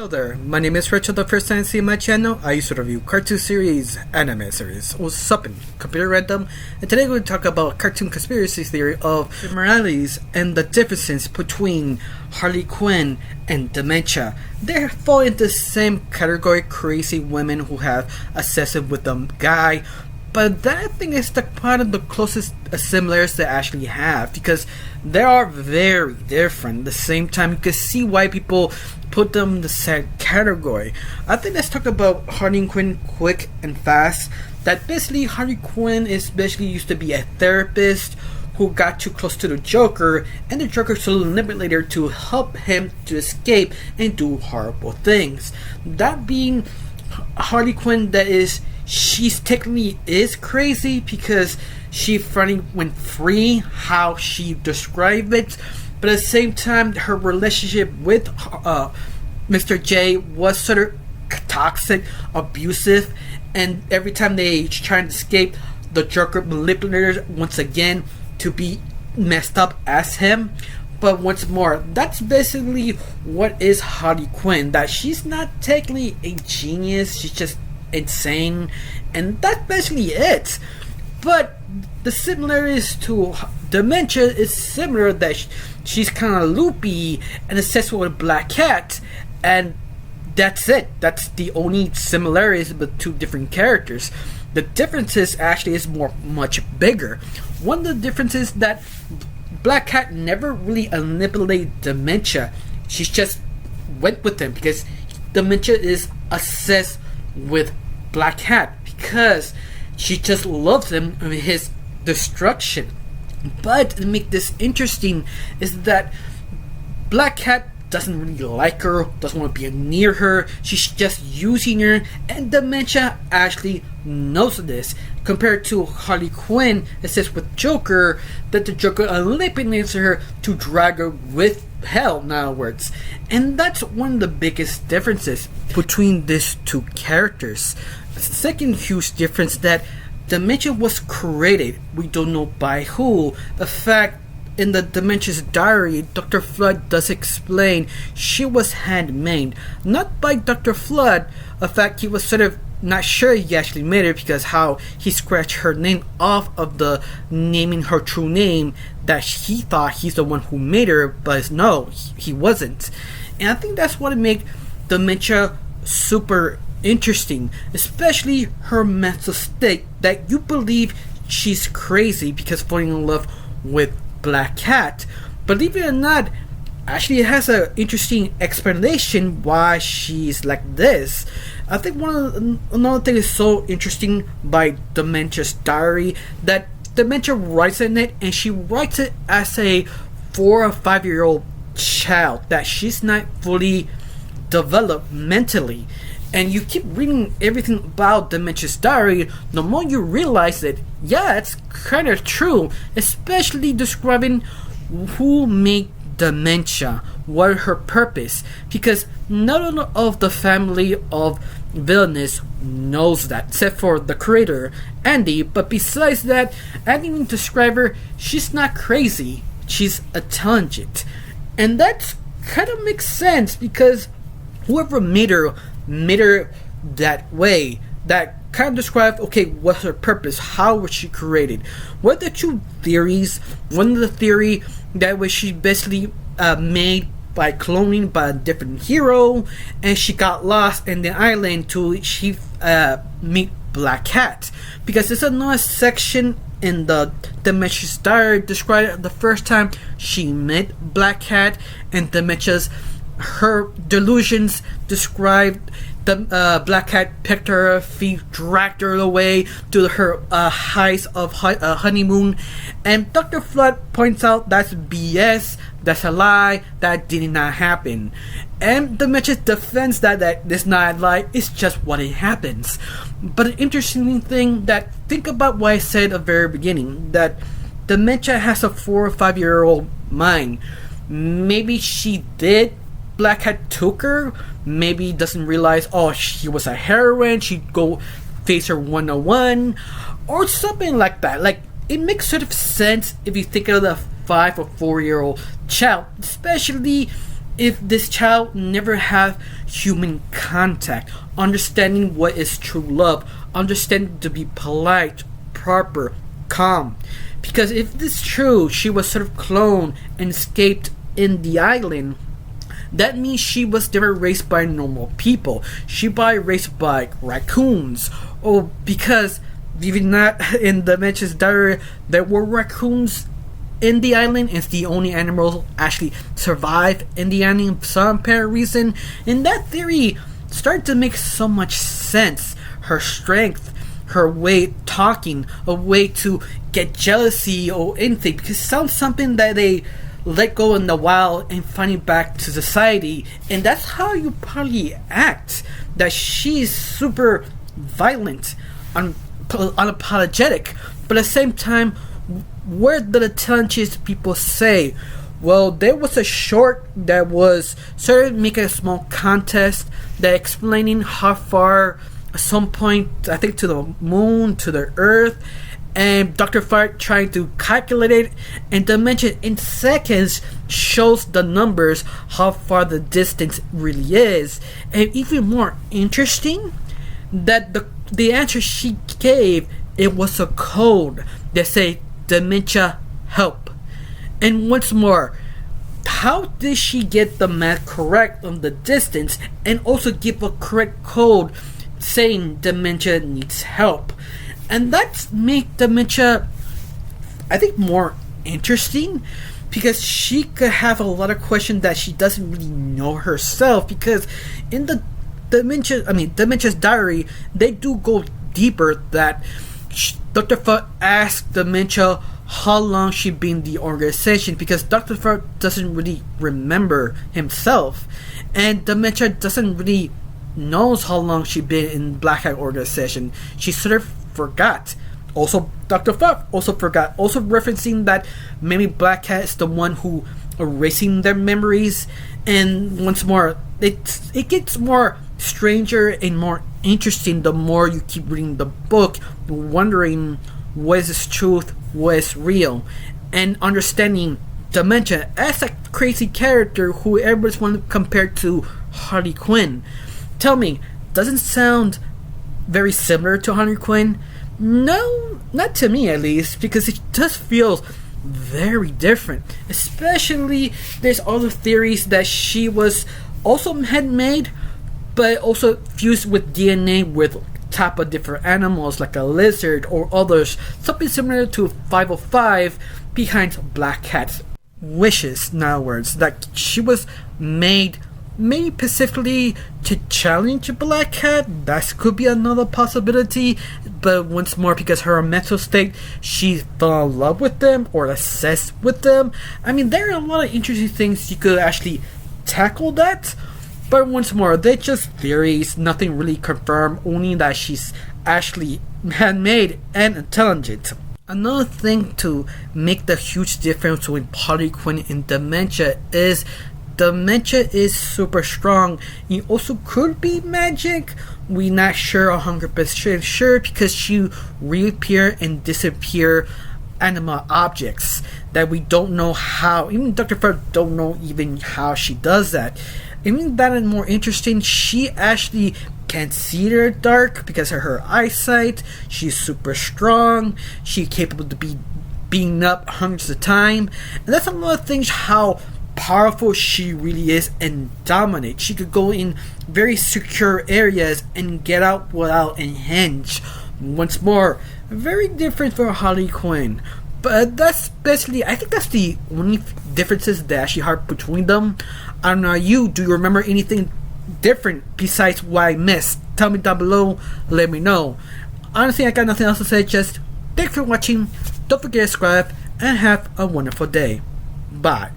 Hello there, my name is Rachel. The first time you see my channel, I used to review cartoon series, anime series, what's up in computer random, and today we're going to talk about cartoon conspiracy theory of similarities and the differences between Harley Quinn and Demencia. They fall into the same category, crazy women who have obsessive with a guy, but that I think is the part of the closest similarities they actually have, because they are very different. At the same time, you can see why people put them in the same category. I think let's talk about Harley Quinn quick and fast. That basically Harley Quinn is basically used to be a therapist who got too close to the Joker, and the Joker slowly manipulated her to help him to escape and do horrible things. That being Harley Quinn, that is, she's technically is crazy because she finally went free, how she described it, but at the same time her relationship with Mr. J was sort of toxic, abusive, and every time they try to escape, the Joker manipulated her once again to be messed up as him. But once more, that's basically what is Harley Quinn, that she's not technically a genius, she's just insane, and that's basically it. But the similarities to Demencia is similar, that she's kind of loopy and obsessed with a black cat, and that's it. That's the only similarities with two different characters. The differences actually is much bigger. One of the differences that Black Cat never really manipulated Demencia. She just went with him because Demencia is obsessed with Black Cat because she just loves him and his destruction. But to make this interesting is that Black Cat doesn't really like her, doesn't want to be near her, she's just using her, and Demencia actually knows this. Compared to Harley Quinn, it says with Joker that the Joker manipulates her to drag her with hell, in other words. And that's one of the biggest differences between these two characters. The second huge difference, that Demencia was created, we don't know by who. The fact in the Dementia's diary, Dr. Flood does explain she was handmade, not by Dr. Flood. In fact, he was sort of not sure he actually made her because how he scratched her name off of the naming her true name, that he thought he's the one who made her, but no, he wasn't. And I think that's what made Demencia super interesting, especially her mental state, that you believe she's crazy because falling in love with Black Cat. Believe it or not, actually it has an interesting explanation why she's like this. I think another thing is so interesting by Dementia's diary, that Demencia writes in it, and she writes it as a 4 or 5 year old child, that she's not fully developed mentally. And you keep reading everything about Dementia's diary, the more you realize that, yeah, it's kind of true, especially describing who made Demencia, what her purpose, because none of the family of Villainous knows that, except for the creator, Andy. But besides that, I didn't even describe her, she's not crazy, she's intelligent. And that kind of makes sense, because whoever made her that way. That kind of describes, okay, what's her purpose, how was she created. What are the two theories? One of the theory that was she basically made by cloning by a different hero, and she got lost in the island till she meet Black Cat, because there's another section in the Dementia's diary described the first time she met Black Cat, and Dementia's her delusions described the Black Cat picked her feet, dragged her away to her heights of honeymoon, and Dr. Flood points out that's BS, that's a lie, that did not happen. And Demencia defends that it's not a lie, it's just what it happens. But an interesting thing, that think about what I said at the very beginning, that Demencia has a 4 or 5 year old mind. Maybe she did, Black Cat took her, maybe doesn't realize, oh, she was a heroine, she'd go face her 101, or something like that. Like, it makes sort of sense if you think of the 5 or 4 year old child, especially if this child never have human contact, understanding what is true love, understanding to be polite, proper, calm. Because if this is true, she was sort of cloned and escaped in the island, that means she was never raised by normal people. She was raised by raccoons. Or because, even not in Dementia's diary, there were raccoons in the island. It's the only animal actually survive in the island for some apparent reason. And that theory started to make so much sense. Her strength, her way of talking, a way to get jealousy or anything, because it sounds something that they let go in the wild and finding back to society. And that's how you probably act. That she's super violent, unapologetic, but at the same time, where did the intelligent people say? Well, there was a short that was sort of making a small contest that explaining how far at some point, I think to the moon, to the earth, and Dr. Fart trying to calculate it, and Dementia in seconds shows the numbers how far the distance really is. And even more interesting, that the answer she gave, it was a code that say Dementia help. And once more, how did she get the math correct on the distance and also give a correct code saying Dementia needs help? And that's make Dementia, I think, more interesting, because she could have a lot of questions that she doesn't really know herself. Because in the Dementia's diary, they do go deeper. That Dr. Fudd asked Dementia how long she been in the organization, because Dr. Fudd doesn't really remember himself, and Dementia doesn't really knows how long she been in Black Hat organization. She sort of forgot. Also, Dr. Fudd also forgot. Also referencing that maybe Black Cat is the one who erasing their memories. And once more, it gets more stranger and more interesting the more you keep reading the book, wondering what is this truth, what is real, and understanding Dementia as a crazy character who everybody's want to compare to Harley Quinn. Tell me, doesn't sound very similar to Harley Quinn? No, not to me at least, because it just feels very different. Especially, there's other theories that she was also handmade, but also fused with DNA with type of different animals like a lizard or others, something similar to 505 behind Black Cat's wishes. In other words, that she was made maybe specifically to challenge Black Cat. That could be another possibility, but once more, because her mental state, she fell in love with them or obsessed with them. I mean, there are a lot of interesting things you could actually tackle that, but once more, they're just theories, nothing really confirmed, only that she's actually handmade and intelligent. Another thing to make the huge difference between Harley Quinn and Dementia is Dementia is super strong. It also could be magic. We're not sure 100% sure, because she reappear and disappear animal objects that we don't know how. Even Dr. Fur don't know even how she does that. Even that is more interesting. She actually can see in the dark because of her eyesight. She's super strong. She's capable to be beaten up hundreds of times. And that's a lot of things how powerful she really is and dominate. She could go in very secure areas and get out without a hinge. Once more, very different from Harley Quinn. But that's basically, I think that's the only differences that actually are between them. I don't know, do you remember anything different besides what I missed? Tell me down below, let me know. Honestly, I got nothing else to say, just thanks for watching, don't forget to subscribe, and have a wonderful day. Bye.